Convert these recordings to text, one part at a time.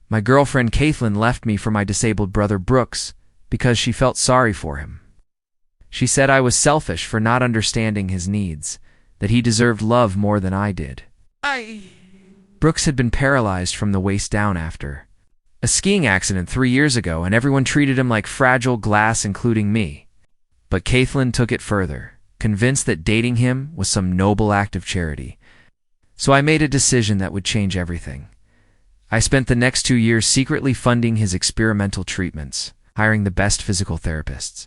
My girlfriend Kaithlyn left me for my disabled brother Brooks because she felt sorry for him. She said I was selfish for not understanding his needs, that he deserved love more than I did. Brooks had been paralyzed from the waist down after a skiing accident 3 years ago, and everyone treated him like fragile glass, including me. But Kaithlyn took it further, convinced that dating him was some noble act of charity. So I made a decision that would change everything. I spent the next 2 years secretly funding his experimental treatments, hiring the best physical therapists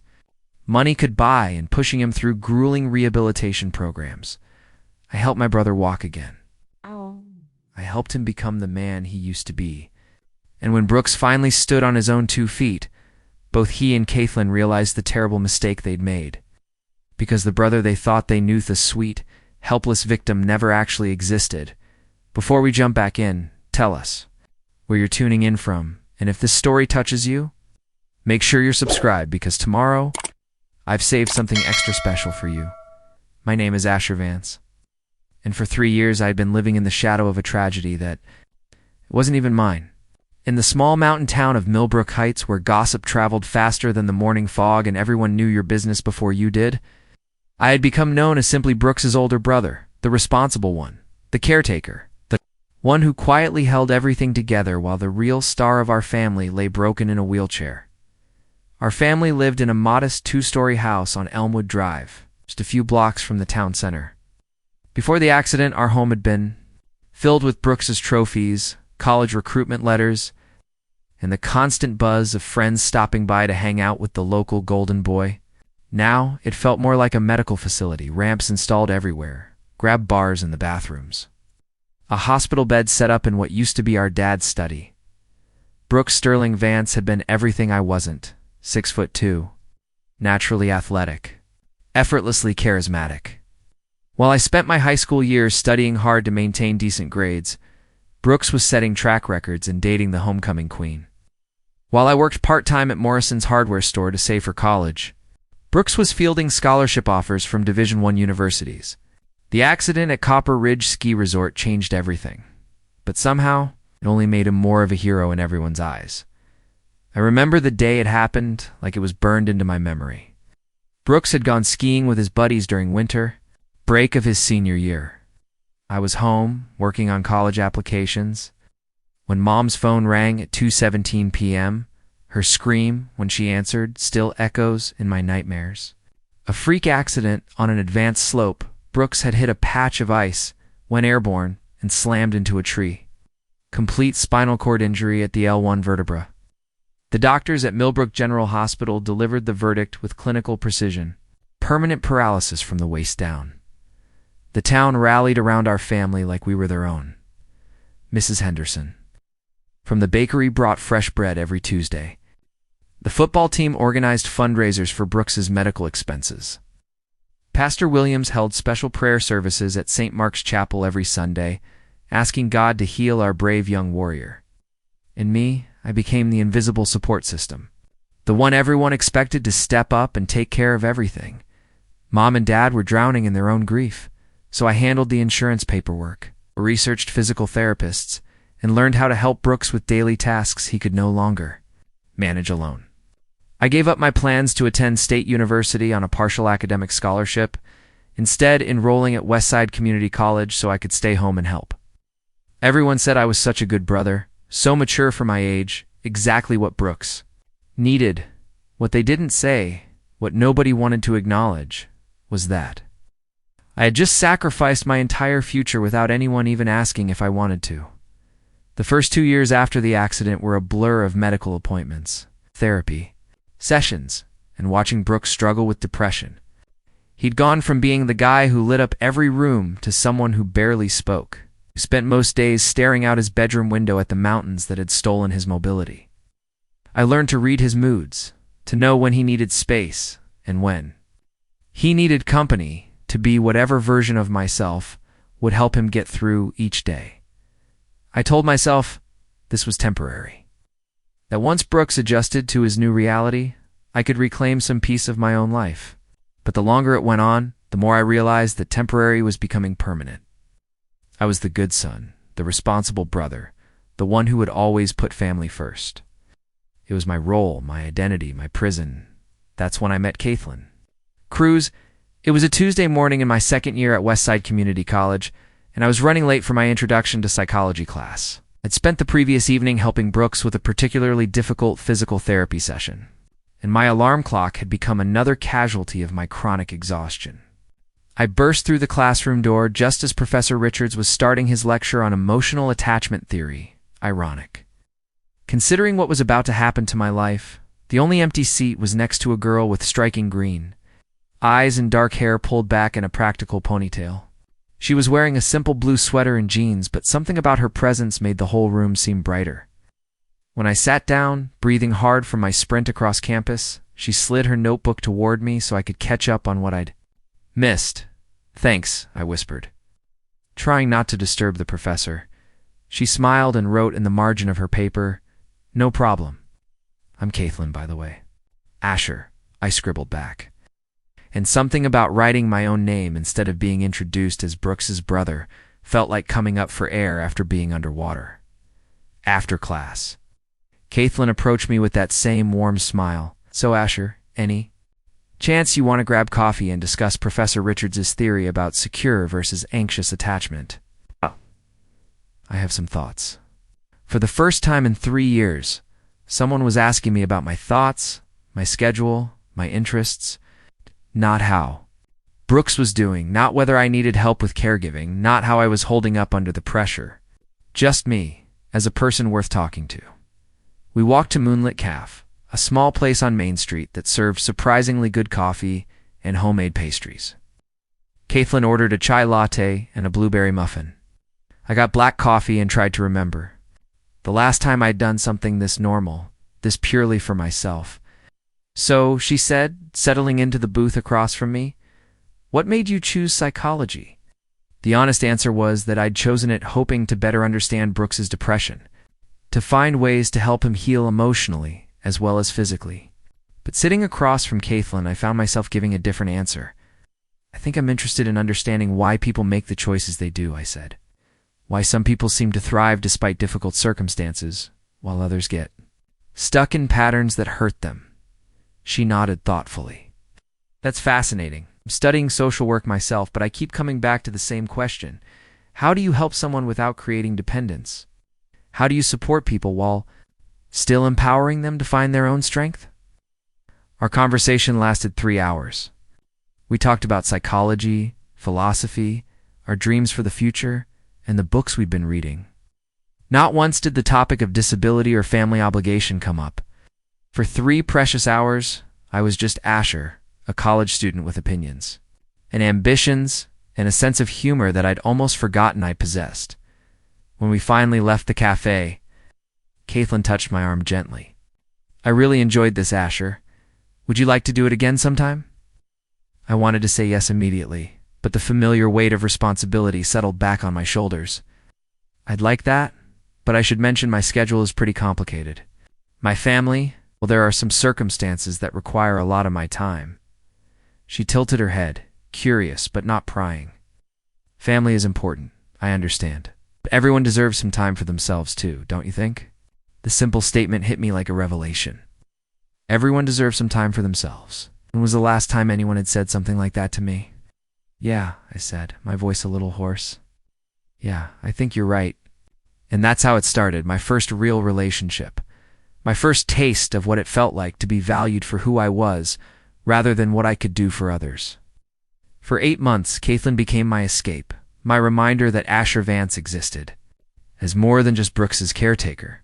money could buy, and pushing him through grueling rehabilitation programs. I helped my brother walk again. I helped him become the man he used to be. And when Brooks finally stood on his own 2 feet, both he and Kaithlyn realized the terrible mistake they'd made. Because the brother they thought they knew, the sweet, helpless victim, never actually existed. Before we jump back in, tell us where you're tuning in from, and if this story touches you, make sure you're subscribed, because tomorrow I've saved something extra special for you. My name is Asher Vance, and for 3 years I had been living in the shadow of a tragedy that wasn't even mine. In the small mountain town of Millbrook Heights, where gossip traveled faster than the morning fog and everyone knew your business before you did, I had become known as simply Brooks's older brother, the responsible one, the caretaker, the one who quietly held everything together while the real star of our family lay broken in a wheelchair. Our family lived in a modest 2-story house on Elmwood Drive, just a few blocks from the town center. Before the accident, our home had been filled with Brooks's trophies, college recruitment letters, and the constant buzz of friends stopping by to hang out with the local golden boy. Now, it felt more like a medical facility, ramps installed everywhere, grab bars in the bathrooms. A hospital bed set up in what used to be our dad's study. Brooks Sterling Vance had been everything I wasn't. 6'2", naturally athletic, effortlessly charismatic. While I spent my high school years studying hard to maintain decent grades, Brooks was setting track records and dating the homecoming queen. While I worked part-time at Morrison's hardware store to save for college, Brooks was fielding scholarship offers from Division I universities. The accident at Copper Ridge Ski Resort changed everything, but somehow it only made him more of a hero in everyone's eyes. I remember the day it happened like it was burned into my memory. Brooks had gone skiing with his buddies during winter break of his senior year. I was home, working on college applications, when Mom's phone rang at 2:17 p.m. Her scream, when she answered, still echoes in my nightmares. A freak accident on an advanced slope. Brooks had hit a patch of ice, went airborne, and slammed into a tree. Complete spinal cord injury at the L1 vertebra. The doctors at Millbrook General Hospital delivered the verdict with clinical precision: permanent paralysis from the waist down. The town rallied around our family like we were their own. Mrs. Henderson from the bakery brought fresh bread every Tuesday. The football team organized fundraisers for Brooks's medical expenses. Pastor Williams held special prayer services at St. Mark's Chapel every Sunday, asking God to heal our brave young warrior. In me, I became the invisible support system, the one everyone expected to step up and take care of everything. Mom and Dad were drowning in their own grief, so I handled the insurance paperwork, researched physical therapists, and learned how to help Brooks with daily tasks he could no longer manage alone. I gave up my plans to attend State University on a partial academic scholarship, instead enrolling at Westside Community College so I could stay home and help. Everyone said I was such a good brother, so mature for my age, exactly what Brooks needed. What they didn't say, what nobody wanted to acknowledge, was that I had just sacrificed my entire future without anyone even asking if I wanted to. The first 2 years after the accident were a blur of medical appointments, therapy sessions, and watching Brooks struggle with depression. He'd gone from being the guy who lit up every room to someone who barely spoke, who spent most days staring out his bedroom window at the mountains that had stolen his mobility. I learned to read his moods, to know when he needed space and when he needed company, to be whatever version of myself would help him get through each day. I told myself this was temporary, that once Brooks adjusted to his new reality, I could reclaim some piece of my own life. But the longer it went on, the more I realized that temporary was becoming permanent. I was the good son, the responsible brother, the one who would always put family first. It was my role, my identity, my prison. That's when I met Kaithlyn. Cruz, it was a Tuesday morning in my second year at Westside Community College, and I was running late for my introduction to psychology class. I'd spent the previous evening helping Brooks with a particularly difficult physical therapy session, and my alarm clock had become another casualty of my chronic exhaustion. I burst through the classroom door just as Professor Richards was starting his lecture on emotional attachment theory. Ironic. Considering what was about to happen to my life, the only empty seat was next to a girl with striking green eyes and dark hair pulled back in a practical ponytail. She was wearing a simple blue sweater and jeans, but something about her presence made the whole room seem brighter. When I sat down, breathing hard from my sprint across campus, she slid her notebook toward me so I could catch up on what I'd missed. "Thanks," I whispered, trying not to disturb the professor. She smiled and wrote in the margin of her paper, "No problem. I'm Kaithlyn, by the way." "Asher," I scribbled back. And something about writing my own name instead of being introduced as Brooks's brother felt like coming up for air after being underwater. After class, Kaithlyn approached me with that same warm smile. "So, Asher, any chance you want to grab coffee and discuss Professor Richards' theory about secure versus anxious attachment?" "Oh, I have some thoughts." For the first time in 3 years, someone was asking me about my thoughts, my schedule, my interests. Not how Brooks was doing, not whether I needed help with caregiving, not how I was holding up under the pressure. Just me, as a person worth talking to. We walked to Moonlit Cafe, a small place on Main Street that served surprisingly good coffee and homemade pastries. Kaithlyn ordered a chai latte and a blueberry muffin. I got black coffee and tried to remember the last time I'd done something this normal, this purely for myself. "So," she said, settling into the booth across from me, "what made you choose psychology?" The honest answer was that I'd chosen it hoping to better understand Brooks's depression, to find ways to help him heal emotionally as well as physically. But sitting across from Kaithlyn, I found myself giving a different answer. "I think I'm interested in understanding why people make the choices they do," I said. "Why some people seem to thrive despite difficult circumstances, while others get stuck in patterns that hurt them." She nodded thoughtfully. "That's fascinating. I'm studying social work myself, but I keep coming back to the same question. How do you help someone without creating dependence? How do you support people while still empowering them to find their own strength?" Our conversation lasted 3 hours. We talked about psychology, philosophy, our dreams for the future, and the books we'd been reading. Not once did the topic of disability or family obligation come up. For 3 precious hours, I was just Asher, a college student with opinions, and ambitions, and a sense of humor that I'd almost forgotten I possessed. When we finally left the cafe, Kaithlyn touched my arm gently. "I really enjoyed this, Asher. Would you like to do it again sometime?" I wanted to say yes immediately, but the familiar weight of responsibility settled back on my shoulders. "I'd like that, but I should mention my schedule is pretty complicated. My family, well, there are some circumstances that require a lot of my time." She tilted her head, curious but not prying. "Family is important, I understand. But everyone deserves some time for themselves too, don't you think?" The simple statement hit me like a revelation. Everyone deserves some time for themselves. When was the last time anyone had said something like that to me? "Yeah," I said, my voice a little hoarse. "Yeah, I think you're right." And that's how it started, my first real relationship. My first taste of what it felt like to be valued for who I was, rather than what I could do for others. For 8 months, Kaithlyn became my escape, my reminder that Asher Vance existed, as more than just Brooks's caretaker.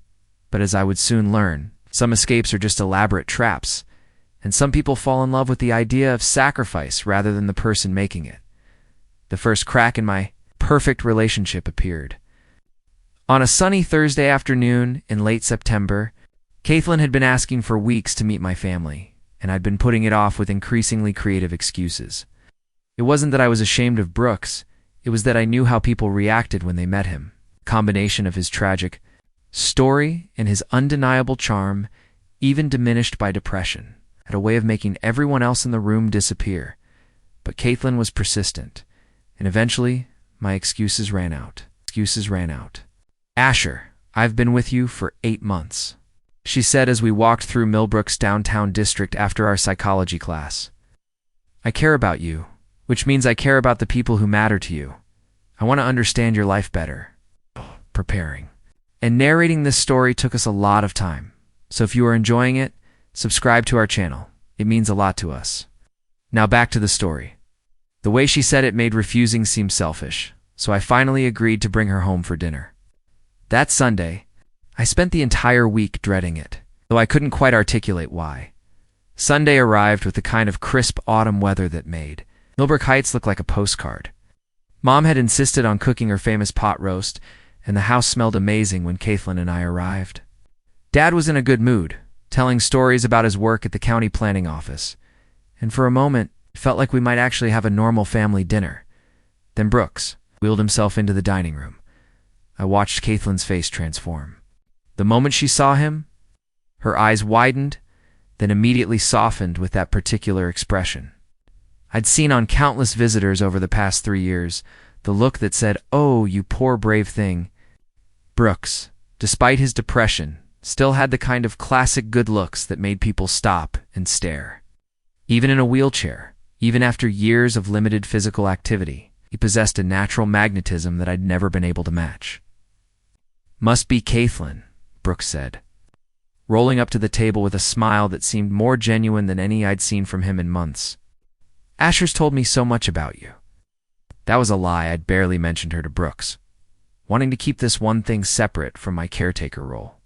But as I would soon learn, some escapes are just elaborate traps, and some people fall in love with the idea of sacrifice rather than the person making it. The first crack in my perfect relationship appeared. On a sunny Thursday afternoon in late September, Kaithlyn had been asking for weeks to meet my family, and I'd been putting it off with increasingly creative excuses. It wasn't that I was ashamed of Brooks, it was that I knew how people reacted when they met him. A combination of his tragic story and his undeniable charm, even diminished by depression, had a way of making everyone else in the room disappear. But Kaithlyn was persistent, and eventually my excuses ran out. "Asher," I've been with you for 8 months, she said as we walked through Millbrook's downtown district after our psychology class. I care about you, which means I care about the people who matter to you. I want to understand your life better. Preparing and narrating this story took us a lot of time, so if you are enjoying it, subscribe to our channel. It means a lot to us. Now back to the story. The way she said it made refusing seem selfish, so I finally agreed to bring her home for dinner. That Sunday, I spent the entire week dreading it, though I couldn't quite articulate why. Sunday arrived with the kind of crisp autumn weather that made Millbrook Heights look like a postcard. Mom had insisted on cooking her famous pot roast, and the house smelled amazing when Kaithlyn and I arrived. Dad was in a good mood, telling stories about his work at the county planning office, and for a moment, it felt like we might actually have a normal family dinner. Then Brooks wheeled himself into the dining room. I watched Kaithlyn's face transform. The moment she saw him, her eyes widened, then immediately softened with that particular expression. I'd seen on countless visitors over the past 3 years the look that said, "Oh, you poor brave thing." Brooks, despite his depression, still had the kind of classic good looks that made people stop and stare. Even in a wheelchair, even after years of limited physical activity, he possessed a natural magnetism that I'd never been able to match. "Must be Kaithlyn," Brooks said, rolling up to the table with a smile that seemed more genuine than any I'd seen from him in months. "Asher's told me so much about you." That was a lie. I'd barely mentioned her to Brooks, wanting to keep this one thing separate from my caretaker role.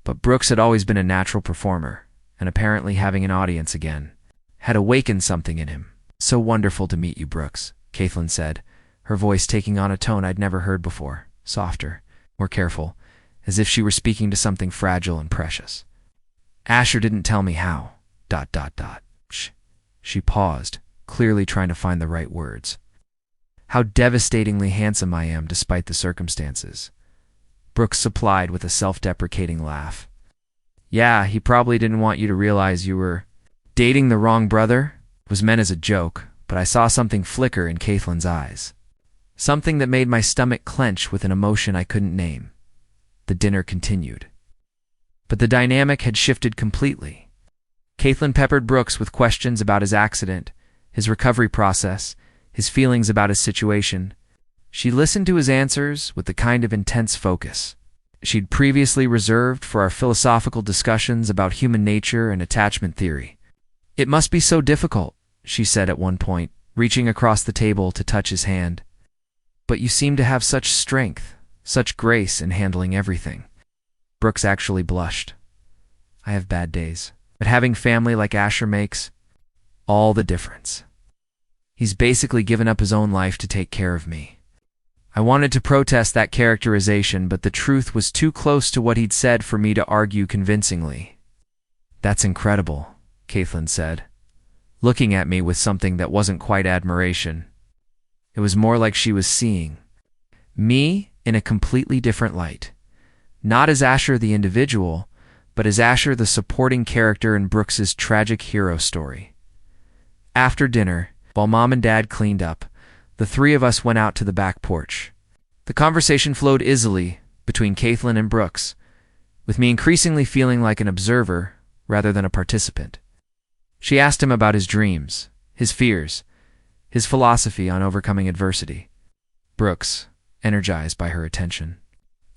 But Brooks had always been a natural performer, and apparently having an audience again had awakened something in him. "So wonderful to meet you, Brooks," Kaithlyn said, her voice taking on a tone I'd never heard before, softer, more careful, as if she were speaking to something fragile and precious. "Asher didn't tell me how. ... She paused, clearly trying to find the right words. "How devastatingly handsome I am despite the circumstances," Brooks supplied with a self-deprecating laugh. "Yeah, he probably didn't want you to realize you were dating the wrong brother." It was meant as a joke, but I saw something flicker in Kaithlyn's eyes. Something that made my stomach clench with an emotion I couldn't name. The dinner continued. But the dynamic had shifted completely. Kaithlyn peppered Brooks with questions about his accident, his recovery process, his feelings about his situation. She listened to his answers with the kind of intense focus she'd previously reserved for our philosophical discussions about human nature and attachment theory. "It must be so difficult," she said at one point, reaching across the table to touch his hand. "But you seem to have such strength, such grace in handling everything." Brooks actually blushed. "I have bad days, but having family like Asher makes all the difference. He's basically given up his own life to take care of me." I wanted to protest that characterization, but the truth was too close to what he'd said for me to argue convincingly. "That's incredible," Kaithlyn said, looking at me with something that wasn't quite admiration. It was more like she was seeing me in a completely different light. Not as Asher the individual, but as Asher the supporting character in Brooks's tragic hero story. After dinner, while Mom and Dad cleaned up, the three of us went out to the back porch. The conversation flowed easily between Kaithlyn and Brooks, with me increasingly feeling like an observer rather than a participant. She asked him about his dreams, his fears, his philosophy on overcoming adversity. Brooks, energized by her attention,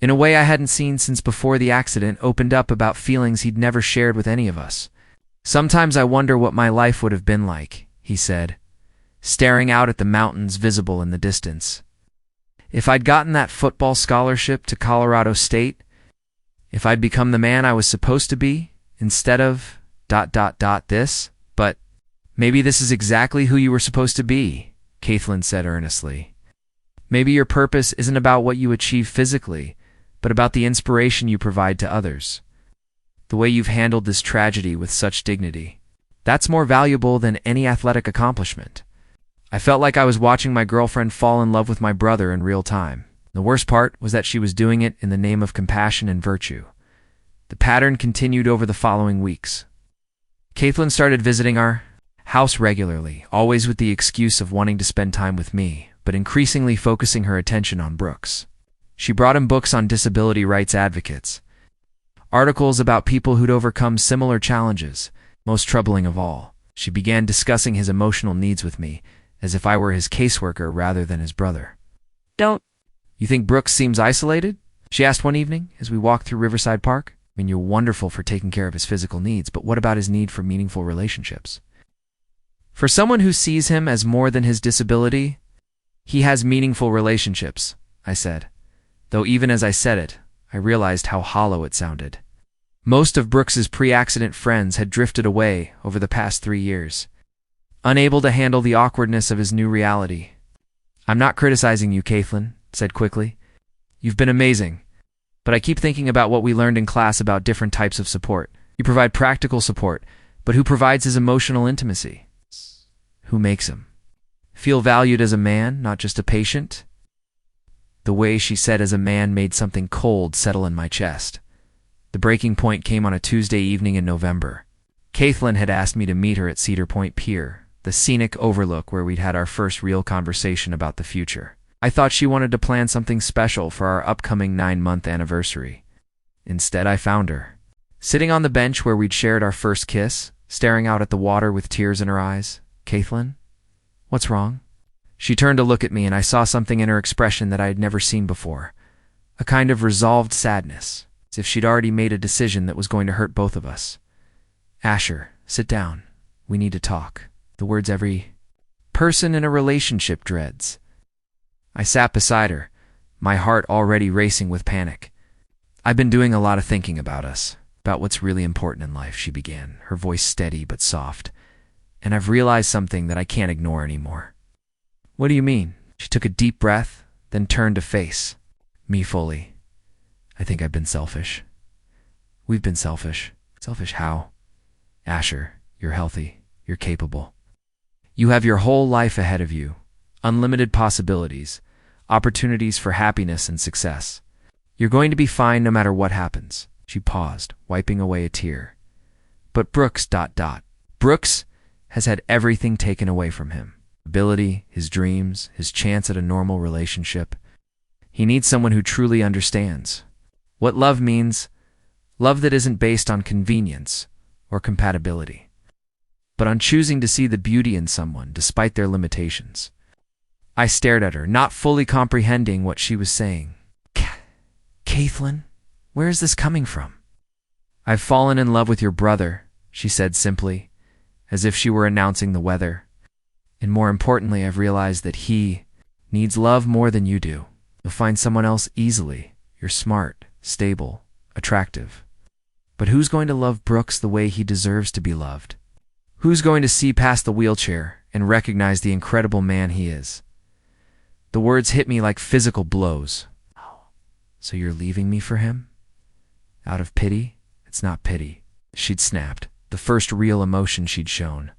in a way I hadn't seen since before the accident, opened up about feelings he'd never shared with any of us. "Sometimes I wonder what my life would have been like," he said, staring out at the mountains visible in the distance. "If I'd gotten that football scholarship to Colorado State, if I'd become the man I was supposed to be, instead of ... this, but maybe this is exactly who you were supposed to be," Kaithlyn said earnestly. "Maybe your purpose isn't about what you achieve physically, but about the inspiration you provide to others. The way you've handled this tragedy with such dignity. That's more valuable than any athletic accomplishment." I felt like I was watching my girlfriend fall in love with my brother in real time. The worst part was that she was doing it in the name of compassion and virtue. The pattern continued over the following weeks. Kaithlyn started visiting our house regularly, always with the excuse of wanting to spend time with me, but increasingly focusing her attention on Brooks. She brought him books on disability rights advocates, articles about people who'd overcome similar challenges. Most troubling of all, she began discussing his emotional needs with me, as if I were his caseworker rather than his brother. Don't. You think Brooks seems isolated? She asked one evening as we walked through Riverside Park. I mean, you're wonderful for taking care of his physical needs, but what about his need for meaningful relationships? For someone who sees him as more than his disability, he has meaningful relationships, I said. Though even as I said it, I realized how hollow it sounded. Most of Brooks's pre-accident friends had drifted away over the past 3 years, unable to handle the awkwardness of his new reality. I'm not criticizing you, Caitlyn, said quickly. You've been amazing. But I keep thinking about what we learned in class about different types of support. You provide practical support, but who provides his emotional intimacy? Who makes him feel valued as a man, not just a patient? The way she said as a man made something cold settle in my chest. The breaking point came on a Tuesday evening in November. Kaithlyn had asked me to meet her at Cedar Point Pier, the scenic overlook where we'd had our first real conversation about the future. I thought she wanted to plan something special for our upcoming 9-month anniversary. Instead, I found her, sitting on the bench where we'd shared our first kiss, staring out at the water with tears in her eyes. Kaithlyn, what's wrong? She turned to look at me, and I saw something in her expression that I had never seen before. A kind of resolved sadness, as if she'd already made a decision that was going to hurt both of us. Asher, sit down. We need to talk. The words every person in a relationship dreads. I sat beside her, my heart already racing with panic. I've been doing a lot of thinking about us, about what's really important in life, she began, her voice steady but soft. And I've realized something that I can't ignore anymore. What do you mean? She took a deep breath, then turned to face me fully. I think I've been selfish. We've been selfish. Selfish how? Asher, you're healthy. You're capable. You have your whole life ahead of you. Unlimited possibilities, opportunities for happiness and success. You're going to be fine no matter what happens. She paused, wiping away a tear. But Brooks... Brooks has had everything taken away from him. Ability, his dreams, his chance at a normal relationship. He needs someone who truly understands what love means, love that isn't based on convenience or compatibility, but on choosing to see the beauty in someone despite their limitations. I stared at her, not fully comprehending what she was saying. Kaithlyn, where is this coming from? I've fallen in love with your brother, she said simply, as if she were announcing the weather. And more importantly, I've realized that he needs love more than you do. You'll find someone else easily. You're smart, stable, attractive. But who's going to love Brooks the way he deserves to be loved? Who's going to see past the wheelchair and recognize the incredible man he is? The words hit me like physical blows. So you're leaving me for him? Out of pity? It's not pity. She'd snapped, the first real emotion she'd shown.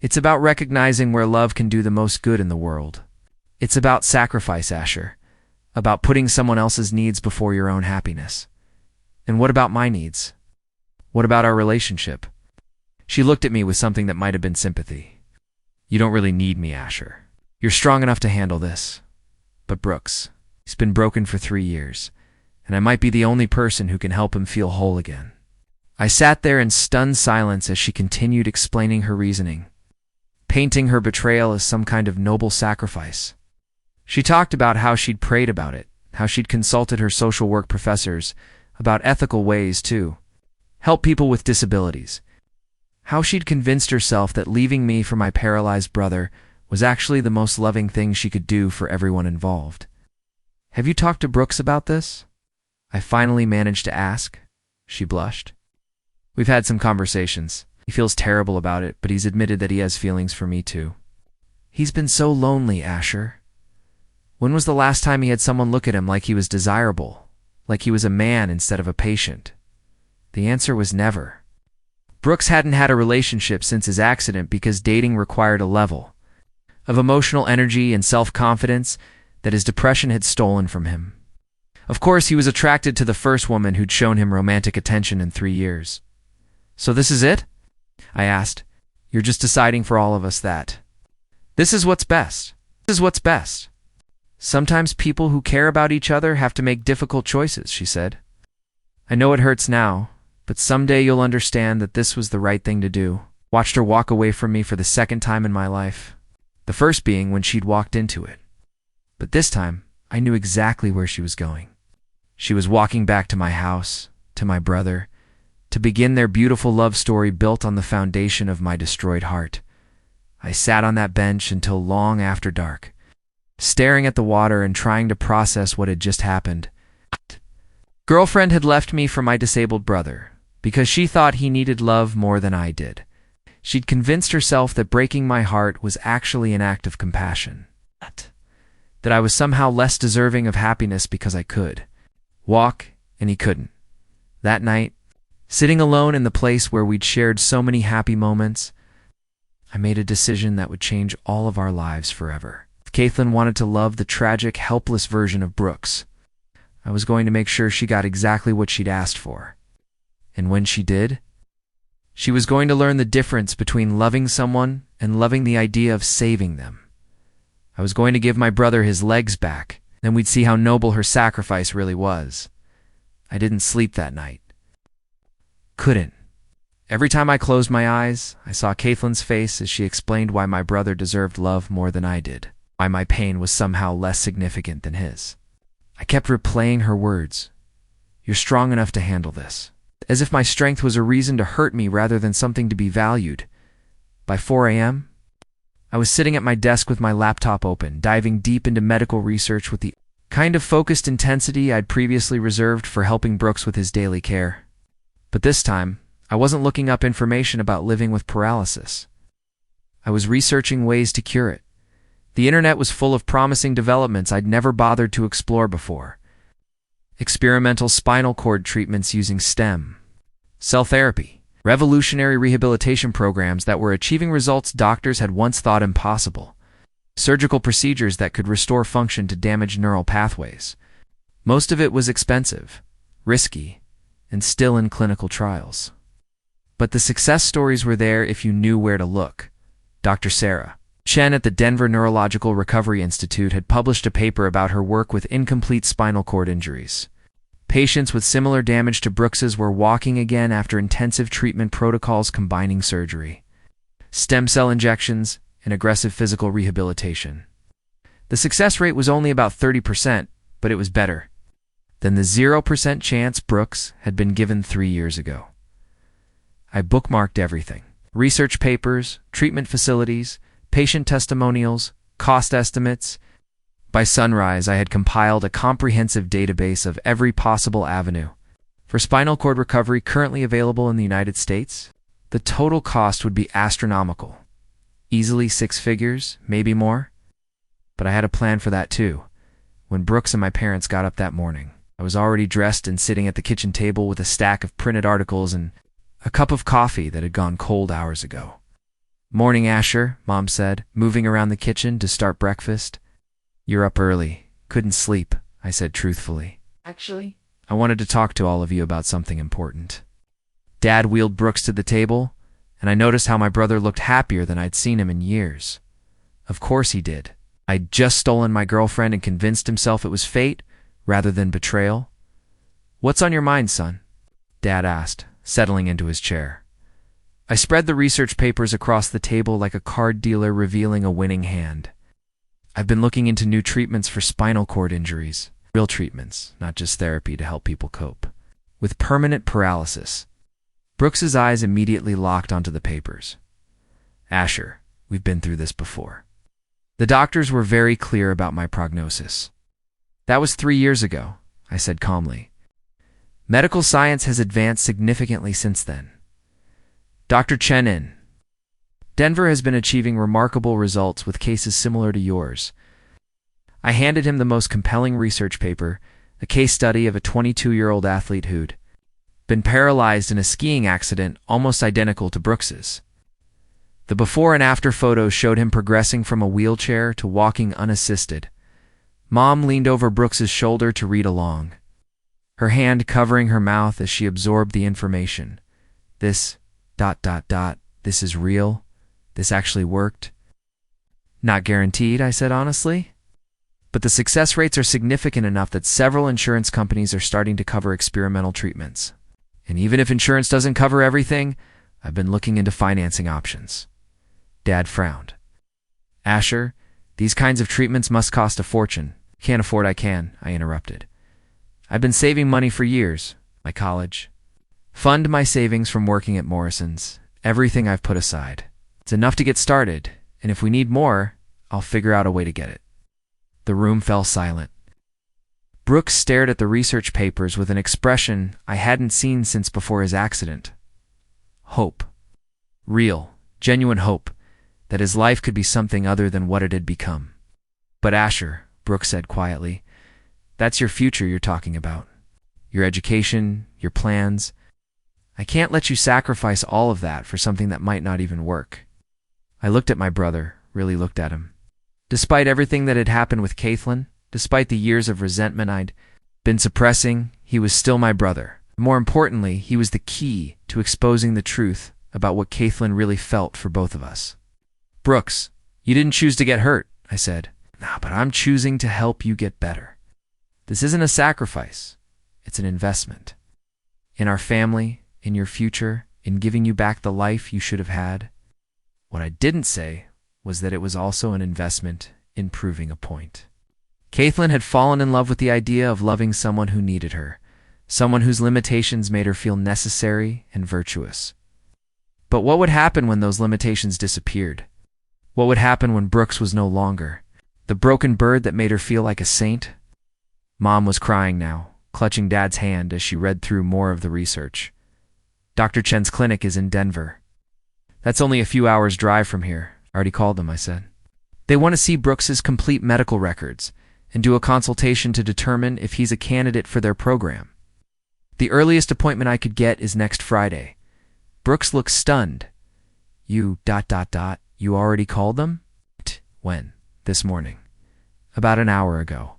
It's about recognizing where love can do the most good in the world. It's about sacrifice, Asher. About putting someone else's needs before your own happiness. And what about my needs? What about our relationship? She looked at me with something that might have been sympathy. You don't really need me, Asher. You're strong enough to handle this. But Brooks, he's been broken for 3 years, and I might be the only person who can help him feel whole again. I sat there in stunned silence as she continued explaining her reasoning, painting her betrayal as some kind of noble sacrifice. She talked about how she'd prayed about it, how she'd consulted her social work professors about ethical ways to help people with disabilities, how she'd convinced herself that leaving me for my paralyzed brother was actually the most loving thing she could do for everyone involved. Have you talked to Brooks about this? I finally managed to ask. She blushed. We've had some conversations. He feels terrible about it, but he's admitted that he has feelings for me too. He's been so lonely, Asher. When was the last time he had someone look at him like he was desirable, like he was a man instead of a patient? The answer was never. Brooks hadn't had a relationship since his accident because dating required a level of emotional energy and self-confidence that his depression had stolen from him. Of course, he was attracted to the first woman who'd shown him romantic attention in 3 years. So this is it? I asked. You're just deciding for all of us that this is what's best. This is what's best. Sometimes people who care about each other have to make difficult choices, she said. I know it hurts now, but someday you'll understand that this was the right thing to do. Watched her walk away from me for the second time in my life. The first being when she'd walked into it. But this time, I knew exactly where she was going. She was walking back to my house, to my brother, to begin their beautiful love story built on the foundation of my destroyed heart. I sat on that bench until long after dark, staring at the water and trying to process what had just happened. Girlfriend had left me for my disabled brother because she thought he needed love more than I did. She'd convinced herself that breaking my heart was actually an act of compassion, that I was somehow less deserving of happiness because I could walk and he couldn't. That night, sitting alone in the place where we'd shared so many happy moments, I made a decision that would change all of our lives forever. Caitlyn wanted to love the tragic, helpless version of Brooks. I was going to make sure she got exactly what she'd asked for. And when she did, she was going to learn the difference between loving someone and loving the idea of saving them. I was going to give my brother his legs back, then we'd see how noble her sacrifice really was. I didn't sleep that night. Couldn't. Every time I closed my eyes, I saw Caitlyn's face as she explained why my brother deserved love more than I did, why my pain was somehow less significant than his. I kept replaying her words. You're strong enough to handle this. As if my strength was a reason to hurt me rather than something to be valued. By 4 a.m., I was sitting at my desk with my laptop open, diving deep into medical research with the kind of focused intensity I'd previously reserved for helping Brooks with his daily care. But this time, I wasn't looking up information about living with paralysis. I was researching ways to cure it. The internet was full of promising developments I'd never bothered to explore before. Experimental spinal cord treatments using STEM, cell therapy, revolutionary rehabilitation programs that were achieving results doctors had once thought impossible, surgical procedures that could restore function to damaged neural pathways. Most of it was expensive, risky, and still in clinical trials. But the success stories were there if you knew where to look. Dr. Sarah Chen at the Denver Neurological Recovery Institute had published a paper about her work with incomplete spinal cord injuries. Patients with similar damage to Brooks's were walking again after intensive treatment protocols combining surgery, stem cell injections, and aggressive physical rehabilitation. The success rate was only about 30%, but it was better than the 0% chance Brooks had been given 3 years ago. I bookmarked everything: research papers, treatment facilities, patient testimonials, cost estimates. By sunrise, I had compiled a comprehensive database of every possible avenue for spinal cord recovery currently available in the United States. The total cost would be astronomical, easily 6 figures, maybe more. But I had a plan for that too. When Brooks and my parents got up that morning, I was already dressed and sitting at the kitchen table with a stack of printed articles and a cup of coffee that had gone cold hours ago. "Morning, Asher," Mom said, moving around the kitchen to start breakfast. "You're up early. Couldn't sleep," I said truthfully. "Actually, I wanted to talk to all of you about something important." Dad wheeled Brooks to the table, and I noticed how my brother looked happier than I'd seen him in years. Of course he did. I'd just stolen my girlfriend and convinced himself it was fate rather than betrayal. "What's on your mind, son?" Dad asked, settling into his chair. I spread the research papers across the table like a card dealer revealing a winning hand. "I've been looking into new treatments for spinal cord injuries. Real treatments, not just therapy to help people cope with permanent paralysis." Brooks's eyes immediately locked onto the papers. "Asher, we've been through this before. The doctors were very clear about my prognosis." "That was 3 years ago," I said calmly. "Medical science has advanced significantly since then. Dr. Chen in Denver has been achieving remarkable results with cases similar to yours." I handed him the most compelling research paper, a case study of a 22-year-old athlete who'd been paralyzed in a skiing accident almost identical to Brooks's. The before and after photos showed him progressing from a wheelchair to walking unassisted. Mom leaned over Brooks's shoulder to read along, her hand covering her mouth as she absorbed the information. This ... this is real. This actually worked." "Not guaranteed," I said honestly. but the success rates are significant enough that several insurance companies are starting to cover experimental treatments. And even if insurance doesn't cover everything, I've been looking into financing options. Dad frowned. Asher, these kinds of treatments must cost a fortune. Can't afford I interrupted. I've been saving money for years. My college. Fund my savings from working at Morrison's. Everything I've put aside. It's enough to get started, and if we need more, I'll figure out a way to get it. The room fell silent. Brooks stared at the research papers with an expression I hadn't seen since before his accident. Hope. Real, genuine hope that his life could be something other than what it had become. But Asher, Brooks said quietly, that's your future you're talking about. Your education, your plans. I can't let you sacrifice all of that for something that might not even work. I looked at my brother, really looked at him. Despite everything that had happened with Kaithlyn, despite the years of resentment I'd been suppressing, he was still my brother. More importantly, he was the key to exposing the truth about what Kaithlyn really felt for both of us. Brooks, you didn't choose to get hurt, I said. Nah, but I'm choosing to help you get better. This isn't a sacrifice. It's an investment. In our family, in your future, in giving you back the life you should have had. What I didn't say was that it was also an investment in proving a point. Kaithlyn had fallen in love with the idea of loving someone who needed her, someone whose limitations made her feel necessary and virtuous. But what would happen when those limitations disappeared? What would happen when Brooks was no longer? The broken bird that made her feel like a saint? Mom was crying now, clutching Dad's hand as she read through more of the research. Dr. Chen's clinic is in Denver. That's only a few hours' drive from here. I already called them, I said. They want to see Brooks's complete medical records and do a consultation to determine if he's a candidate for their program. The earliest appointment I could get is next Friday. Brooks looks stunned. You ... You already called them? When? This morning. About an hour ago.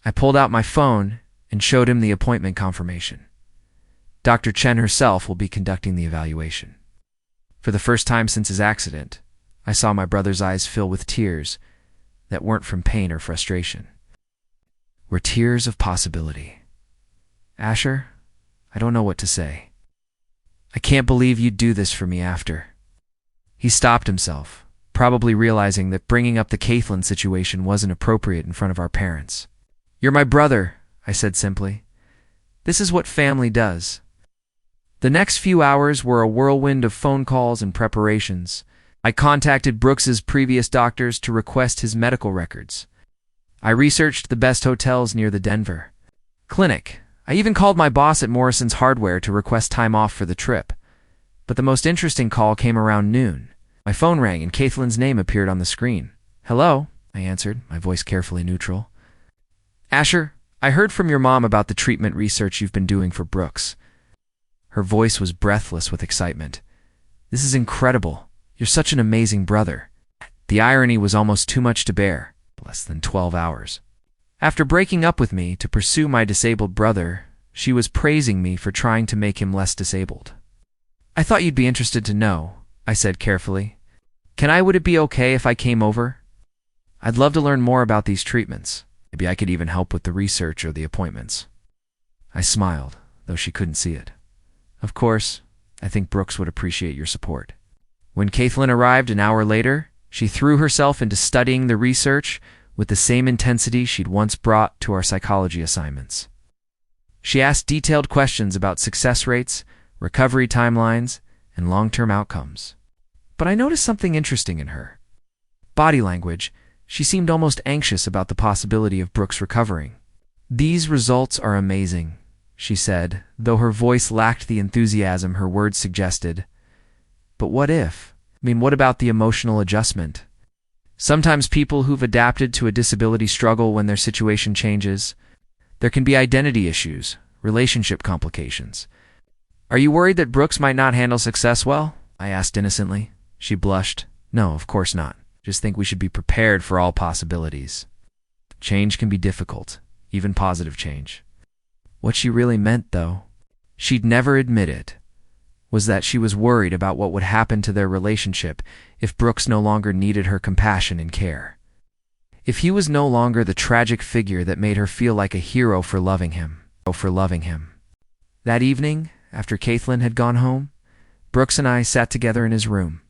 I pulled out my phone and showed him the appointment confirmation. Dr. Chen herself will be conducting the evaluation. For the first time since his accident, I saw my brother's eyes fill with tears that weren't from pain or frustration. Were tears of possibility. Asher, I don't know what to say. I can't believe you'd do this for me after. He stopped himself, probably realizing that bringing up the Kaithlyn situation wasn't appropriate in front of our parents. You're my brother, I said simply. This is what family does. The next few hours were a whirlwind of phone calls and preparations. I contacted Brooks's previous doctors to request his medical records. I researched the best hotels near the Denver clinic. I even called my boss at Morrison's Hardware to request time off for the trip. But the most interesting call came around noon. My phone rang and Kaithlyn's name appeared on the screen. Hello, I answered, my voice carefully neutral. Asher, I heard from your mom about the treatment research you've been doing for Brooks. Her voice was breathless with excitement. This is incredible. You're such an amazing brother. The irony was almost too much to bear. Less than 12 hours. After breaking up with me to pursue my disabled brother, she was praising me for trying to make him less disabled. I thought you'd be interested to know, I said carefully. Would it be okay if I came over? I'd love to learn more about these treatments. Maybe I could even help with the research or the appointments. I smiled, though she couldn't see it. Of course, I think Brooks would appreciate your support. When Kaithlyn arrived an hour later, she threw herself into studying the research with the same intensity she'd once brought to our psychology assignments. She asked detailed questions about success rates, recovery timelines, and long-term outcomes. But I noticed something interesting in her. Body language. She seemed almost anxious about the possibility of Brooks recovering. These results are amazing, she said, though her voice lacked the enthusiasm her words suggested. But what if? What about the emotional adjustment? Sometimes people who've adapted to a disability struggle when their situation changes. There can be identity issues, relationship complications. Are you worried that Brooks might not handle success well? I asked innocently. She blushed. No, of course not. Just think we should be prepared for all possibilities. Change can be difficult, even positive change. What she really meant, though, she'd never admit it, was that she was worried about what would happen to their relationship if Brooks no longer needed her compassion and care. If he was no longer the tragic figure that made her feel like a hero for loving him. That evening, after Caitlyn had gone home, Brooks and I sat together in his room,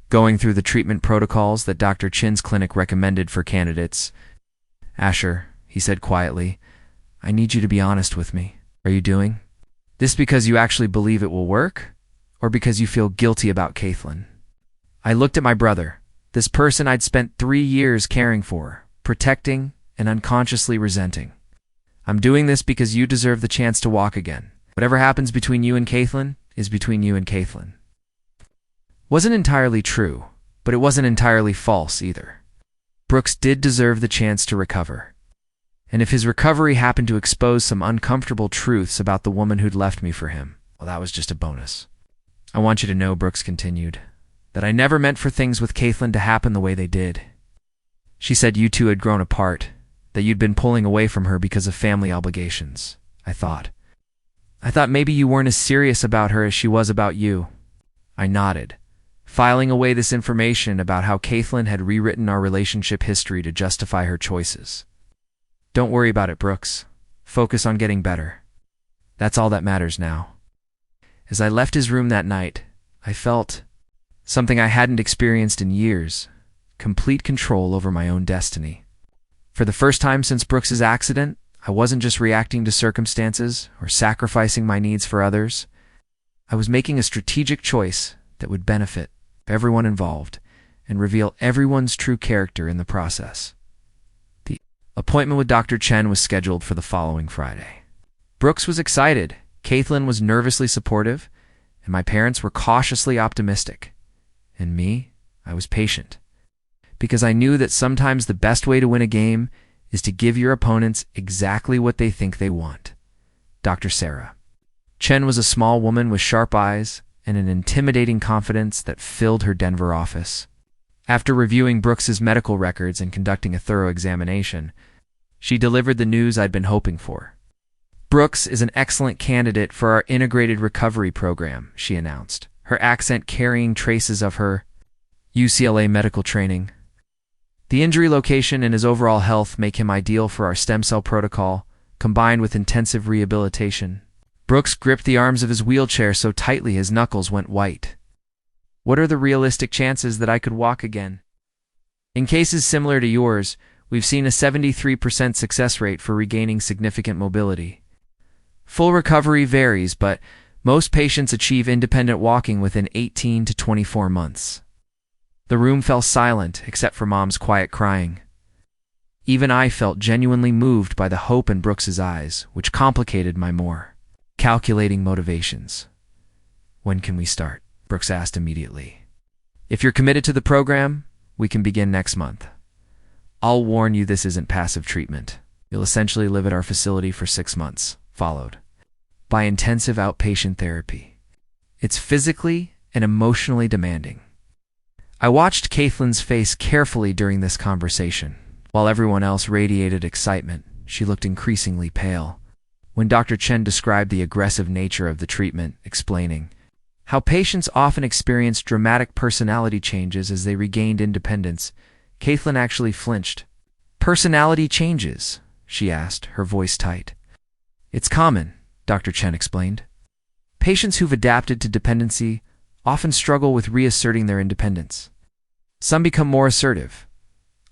going through the treatment protocols that Dr. Chin's clinic recommended for candidates. "Asher," he said quietly, "I need you to be honest with me. Are you doing this because you actually believe it will work, or because you feel guilty about Kaithlyn?" I looked at my brother, this person I'd spent 3 years caring for, protecting, and unconsciously resenting. "I'm doing this because you deserve the chance to walk again. Whatever happens between you and Kaithlyn is between you and Kaithlyn." Wasn't entirely true, but it wasn't entirely false either. Brooks did deserve the chance to recover. And if his recovery happened to expose some uncomfortable truths about the woman who'd left me for him, well, that was just a bonus. "I want you to know," Brooks continued, "that I never meant for things with Kaithlyn to happen the way they did. She said you two had grown apart, that you'd been pulling away from her because of family obligations. I thought maybe you weren't as serious about her as she was about you." I nodded, filing away this information about how Kaithlyn had rewritten our relationship history to justify her choices. "Don't worry about it, Brooks. Focus on getting better. That's all that matters now." As I left his room that night, I felt something I hadn't experienced in years: complete control over my own destiny. For the first time since Brooks's accident, I wasn't just reacting to circumstances or sacrificing my needs for others. I was making a strategic choice that would benefit everyone involved and reveal everyone's true character in the process. The appointment with Dr. Chen was scheduled for the following Friday. Brooks was excited, Kaithlyn was nervously supportive, and my parents were cautiously optimistic. And me, I was patient, because I knew that sometimes the best way to win a game is to give your opponents exactly what they think they want. Dr. Sarah Chen was a small woman with sharp eyes and an intimidating confidence that filled her Denver office. After reviewing Brooks's medical records and conducting a thorough examination, she delivered the news I'd been hoping for. "Brooks is an excellent candidate for our integrated recovery program," she announced, her accent carrying traces of her UCLA medical training. "The injury location and his overall health make him ideal for our stem cell protocol, combined with intensive rehabilitation." Brooks gripped the arms of his wheelchair so tightly his knuckles went white. "What are the realistic chances that I could walk again?" "In cases similar to yours, we've seen a 73% success rate for regaining significant mobility. Full recovery varies, but most patients achieve independent walking within 18 to 24 months. The room fell silent, except for Mom's quiet crying. Even I felt genuinely moved by the hope in Brooks's eyes, which complicated my more calculating motivations. "When can we start?" Brooks asked immediately. "If you're committed to the program, we can begin next month. I'll warn you, this isn't passive treatment. You'll essentially live at our facility for 6 months, followed by intensive outpatient therapy. It's physically and emotionally demanding." I watched Kaithlyn's face carefully during this conversation. While everyone else radiated excitement, she looked increasingly pale. When Dr. Chen described the aggressive nature of the treatment, explaining how patients often experienced dramatic personality changes as they regained independence, Kaithlyn actually flinched. "Personality changes?" she asked, her voice tight. "It's common," Dr. Chen explained. "Patients who've adapted to dependency often struggle with reasserting their independence. Some become more assertive.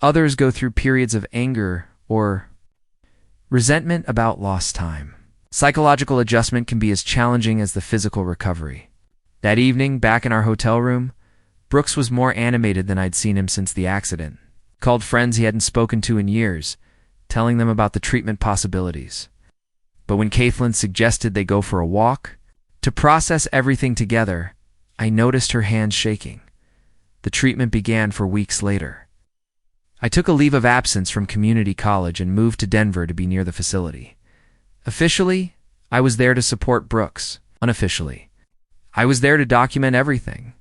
Others go through periods of anger or resentment about lost time. Psychological adjustment can be as challenging as the physical recovery." That evening, back in our hotel room, Brooks was more animated than I'd seen him since the accident. Called friends he hadn't spoken to in years, telling them about the treatment possibilities. But when Kaithlyn suggested they go for a walk, to process everything together, I noticed her hands shaking. The treatment began 4 weeks later. I took a leave of absence from community college and moved to Denver to be near the facility. Officially, I was there to support Brooks. Unofficially, I was there to document everything.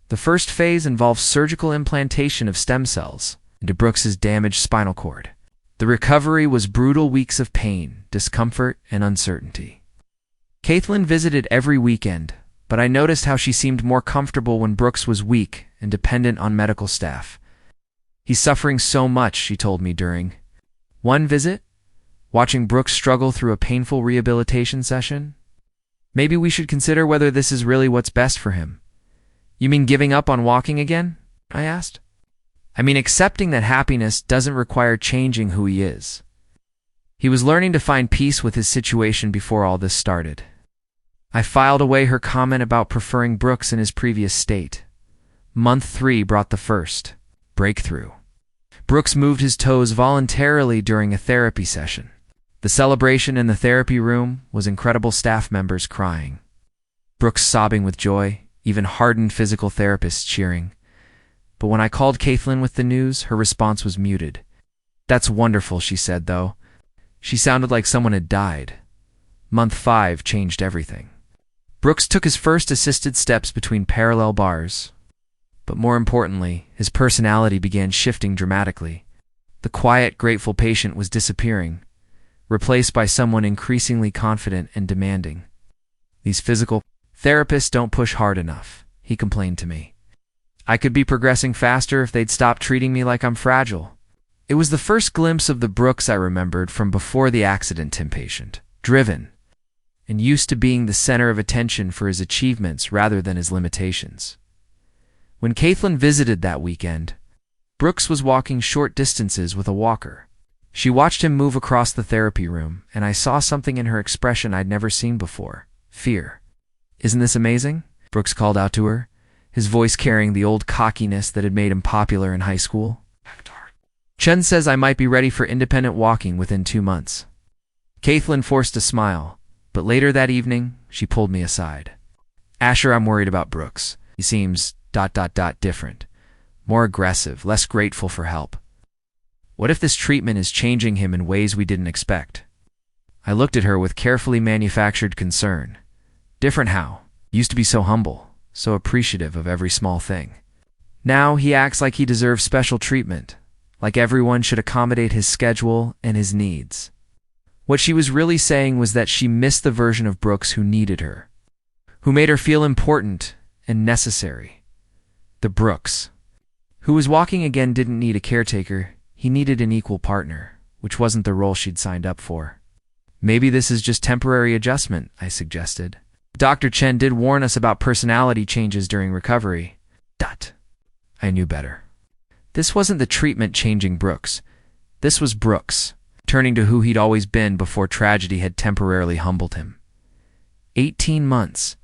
The first phase involved surgical implantation of stem cells into Brooks's damaged spinal cord. The recovery was brutal weeks of pain, discomfort, and uncertainty. Kaithlyn visited every weekend, but I noticed how she seemed more comfortable when Brooks was weak and dependent on medical staff. He's suffering so much, she told me during one visit, watching Brooks struggle through a painful rehabilitation session. Maybe we should consider whether this is really what's best for him. You mean giving up on walking again? I asked. I mean accepting that happiness doesn't require changing who he is. He was learning to find peace with his situation before all this started. I filed away her comment about preferring Brooks in his previous state. Month 3 brought the first breakthrough. Brooks moved his toes voluntarily during a therapy session. The celebration in the therapy room was incredible staff members crying, Brooks sobbing with joy, even hardened physical therapists cheering. But when I called Kaithlyn with the news, her response was muted. That's wonderful, she said, though. She sounded like someone had died. Month 5 changed everything. Brooks took his first assisted steps between parallel bars. But more importantly, his personality began shifting dramatically. The quiet, grateful patient was disappearing, replaced by someone increasingly confident and demanding. These physical therapists don't push hard enough, he complained to me. I could be progressing faster if they'd stop treating me like I'm fragile. It was the first glimpse of the Brooks I remembered from before the accident impatient, driven, and used to being the center of attention for his achievements rather than his limitations. When Kaithlyn visited that weekend, Brooks was walking short distances with a walker. She watched him move across the therapy room, and I saw something in her expression I'd never seen before. Fear. Isn't this amazing? Brooks called out to her, his voice carrying the old cockiness that had made him popular in high school. Chen says I might be ready for independent walking within 2 months. Kaithlyn forced a smile, but later that evening, she pulled me aside. Asher, I'm worried about Brooks. He seems ... different. More aggressive, less grateful for help. What if this treatment is changing him in ways we didn't expect? I looked at her with carefully manufactured concern. Different how? He used to be so humble, so appreciative of every small thing. Now he acts like he deserves special treatment, like everyone should accommodate his schedule and his needs. What she was really saying was that she missed the version of Brooks who needed her, who made her feel important and necessary. The Brooks who was walking again didn't need a caretaker, he needed an equal partner, which wasn't the role she'd signed up for. Maybe this is just temporary adjustment, I suggested. Dr. Chen did warn us about personality changes during recovery. I knew better. This wasn't the treatment changing Brooks. This was Brooks, turning to who he'd always been before tragedy had temporarily humbled him. 18 months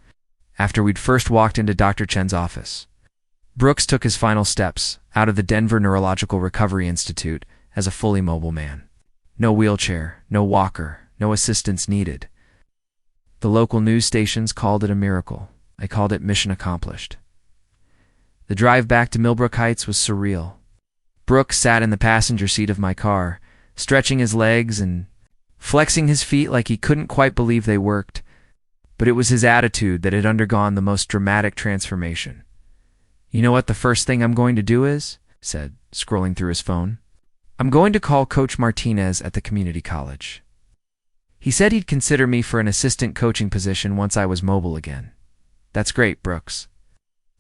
after we'd first walked into Dr. Chen's office, Brooks took his final steps out of the Denver Neurological Recovery Institute as a fully mobile man. No wheelchair, no walker, no assistance needed. The local news stations called it a miracle. I called it mission accomplished. The drive back to Millbrook Heights was surreal. Brooks sat in the passenger seat of my car, stretching his legs and flexing his feet like he couldn't quite believe they worked. But it was his attitude that had undergone the most dramatic transformation. You know what the first thing I'm going to do is? Said, scrolling through his phone. I'm going to call Coach Martinez at the community college. He said he'd consider me for an assistant coaching position once I was mobile again. That's great, Brooks.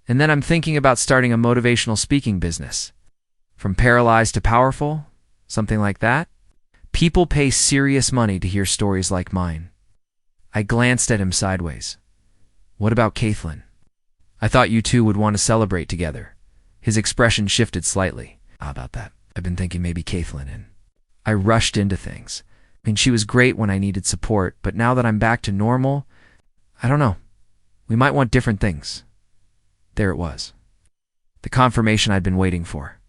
And then I'm thinking about starting a motivational speaking business. From paralyzed to powerful, something like that. People pay serious money to hear stories like mine. I glanced at him sideways. What about Kaithlyn? I thought you two would want to celebrate together. His expression shifted slightly. How about that? I've been thinking maybe Kaithlyn and I rushed into things. I mean, she was great when I needed support, but now that I'm back to normal, I don't know. We might want different things. There it was. The confirmation I'd been waiting for.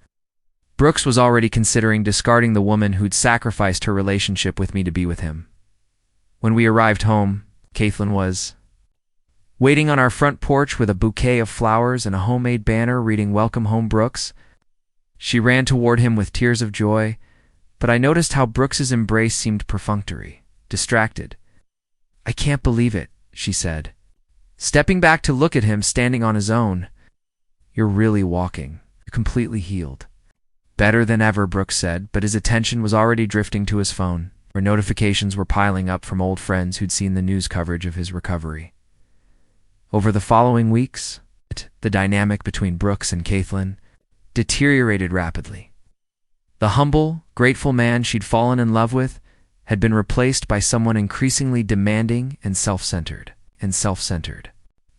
Brooks was already considering discarding the woman who'd sacrificed her relationship with me to be with him. When we arrived home, Kaithlyn was waiting on our front porch with a bouquet of flowers and a homemade banner reading "Welcome Home, Brooks." She ran toward him with tears of joy, but I noticed how Brooks's embrace seemed perfunctory, distracted. I can't believe it, she said, stepping back to look at him standing on his own. You're really walking. You're completely healed. Better than ever, Brooks said, but his attention was already drifting to his phone, where notifications were piling up from old friends who'd seen the news coverage of his recovery. Over the following weeks, the dynamic between Brooks and Kaithlyn deteriorated rapidly. The humble, grateful man she'd fallen in love with had been replaced by someone increasingly demanding and self-centered.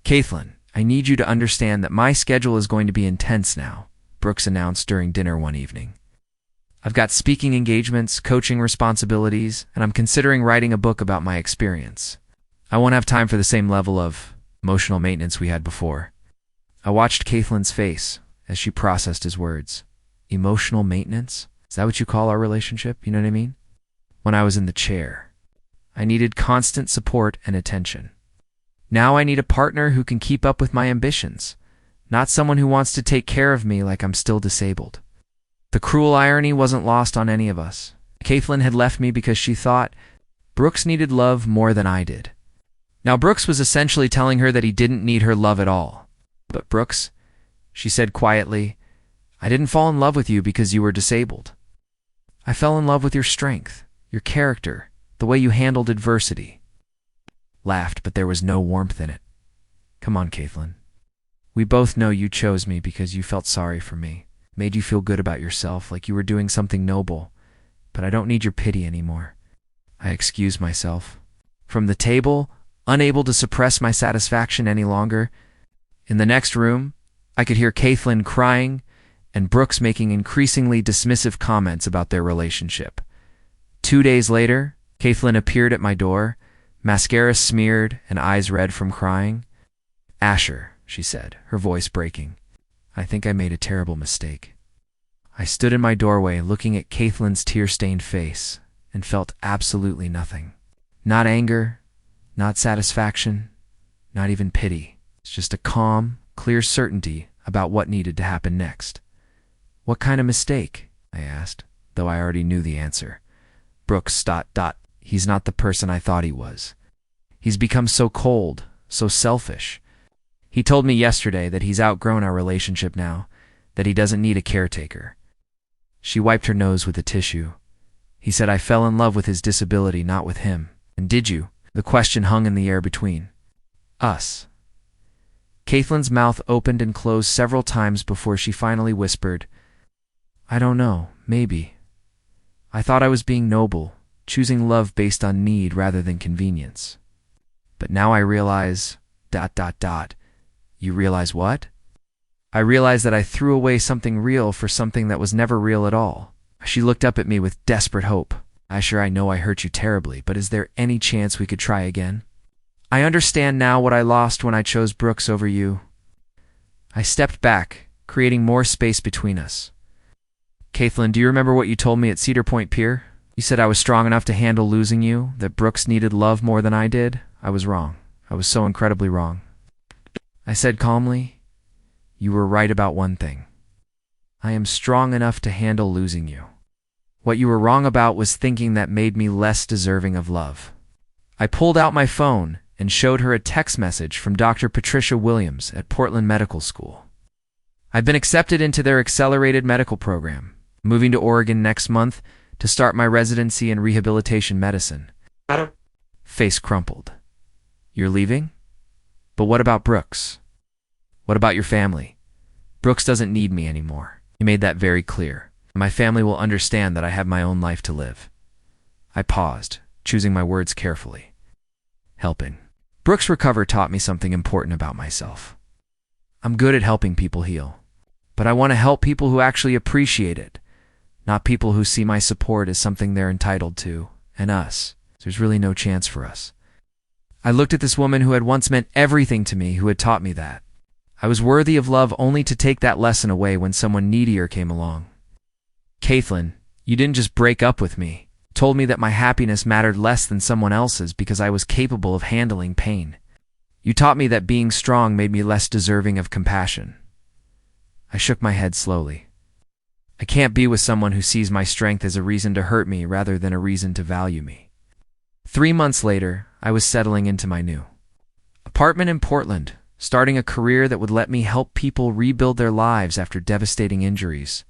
Kaithlyn, I need you to understand that my schedule is going to be intense now, Brooks announced during dinner one evening. I've got speaking engagements, coaching responsibilities, and I'm considering writing a book about my experience. I won't have time for the same level of emotional maintenance we had before. I watched Kaithlyn's face as she processed his words. Emotional maintenance? Is that what you call our relationship? You know what I mean? When I was in the chair, I needed constant support and attention. Now I need a partner who can keep up with my ambitions, not someone who wants to take care of me like I'm still disabled. The cruel irony wasn't lost on any of us. Kaithlyn had left me because she thought Brooks needed love more than I did. Now Brooks was essentially telling her that he didn't need her love at all. But Brooks, she said quietly, I didn't fall in love with you because you were disabled. I fell in love with your strength, your character, the way you handled adversity. Laughed, but there was no warmth in it. Come on, Kaithlyn. We both know you chose me because you felt sorry for me, made you feel good about yourself, like you were doing something noble. But I don't need your pity anymore. I excused myself. From the table, unable to suppress my satisfaction any longer. In the next room, I could hear Kaithlyn crying and Brooks making increasingly dismissive comments about their relationship. 2 days later, Kaithlyn appeared at my door, mascara smeared and eyes red from crying. Asher, she said, her voice breaking, I think I made a terrible mistake. I stood in my doorway looking at Kaithlyn's tear-stained face and felt absolutely nothing. Not anger, not satisfaction, not even pity. It's just a calm, clear certainty about what needed to happen next. What kind of mistake? I asked, though I already knew the answer. Brooks ... He's not the person I thought he was. He's become so cold, so selfish. He told me yesterday that he's outgrown our relationship now, that he doesn't need a caretaker. She wiped her nose with a tissue. He said I fell in love with his disability, not with him. And did you? The question hung in the air between us. Kaithlyn's mouth opened and closed several times before she finally whispered, I don't know, maybe. I thought I was being noble, choosing love based on need rather than convenience. But now I realize... You realize what? I realize that I threw away something real for something that was never real at all. She looked up at me with desperate hope. Asher, I know I hurt you terribly, but is there any chance we could try again? I understand now what I lost when I chose Brooks over you. I stepped back, creating more space between us. Kaithlyn, do you remember what you told me at Cedar Point Pier? You said I was strong enough to handle losing you, that Brooks needed love more than I did. I was wrong. I was so incredibly wrong. I said calmly, you were right about one thing. I am strong enough to handle losing you. What you were wrong about was thinking that made me less deserving of love. I pulled out my phone and showed her a text message from Dr. Patricia Williams at Portland Medical School. I've been accepted into their accelerated medical program, moving to Oregon next month to start my residency in rehabilitation medicine. Face crumpled. You're leaving? But what about Brooks? What about your family? Brooks doesn't need me anymore. He made that very clear. My family will understand that I have my own life to live. I paused, choosing my words carefully. Helping. Brooks' recovery taught me something important about myself. I'm good at helping people heal, but I want to help people who actually appreciate it, not people who see my support as something they're entitled to, and us. There's really no chance for us. I looked at this woman who had once meant everything to me, who had taught me that. I was worthy of love only to take that lesson away when someone needier came along. Kaithlyn, you didn't just break up with me, told me that my happiness mattered less than someone else's because I was capable of handling pain. You taught me that being strong made me less deserving of compassion. I shook my head slowly. I can't be with someone who sees my strength as a reason to hurt me rather than a reason to value me. 3 months later, I was settling into my new apartment in Portland, starting a career that would let me help people rebuild their lives after devastating injuries.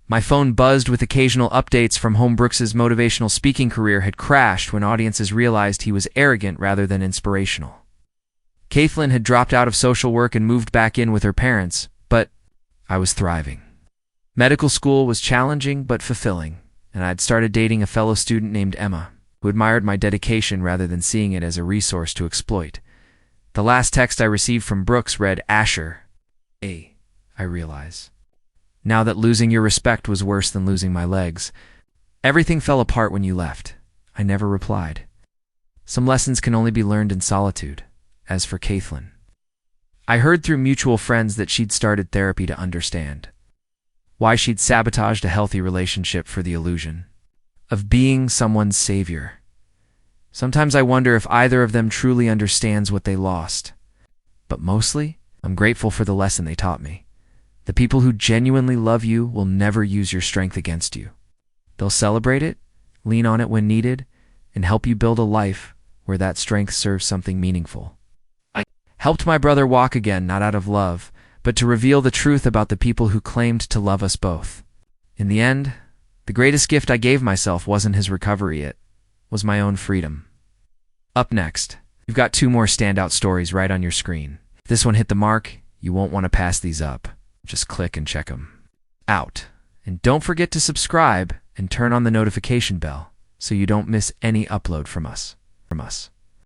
My phone buzzed with occasional updates from home. Brooks's motivational speaking career had crashed when audiences realized he was arrogant rather than inspirational. Kaithlyn had dropped out of social work and moved back in with her parents, but I was thriving. Medical school was challenging but fulfilling, and I'd started dating a fellow student named Emma, who admired my dedication rather than seeing it as a resource to exploit. The last text I received from Brooks read, "Asher, I realize. Now that losing your respect was worse than losing my legs. Everything fell apart when you left." I never replied. Some lessons can only be learned in solitude. As for Kaithlyn, I heard through mutual friends that she'd started therapy to understand why she'd sabotaged a healthy relationship for the illusion of being someone's savior. Sometimes I wonder if either of them truly understands what they lost. But mostly, I'm grateful for the lesson they taught me. The people who genuinely love you will never use your strength against you. They'll celebrate it, lean on it when needed, and help you build a life where that strength serves something meaningful. I helped my brother walk again, not out of love, but to reveal the truth about the people who claimed to love us both. In the end, the greatest gift I gave myself wasn't his recovery, it was my own freedom. Up next, you've got 2 more standout stories right on your screen. If this one hit the mark, you won't want to pass these up. Just click and check them out. And don't forget to subscribe and turn on the notification bell so you don't miss any upload from us.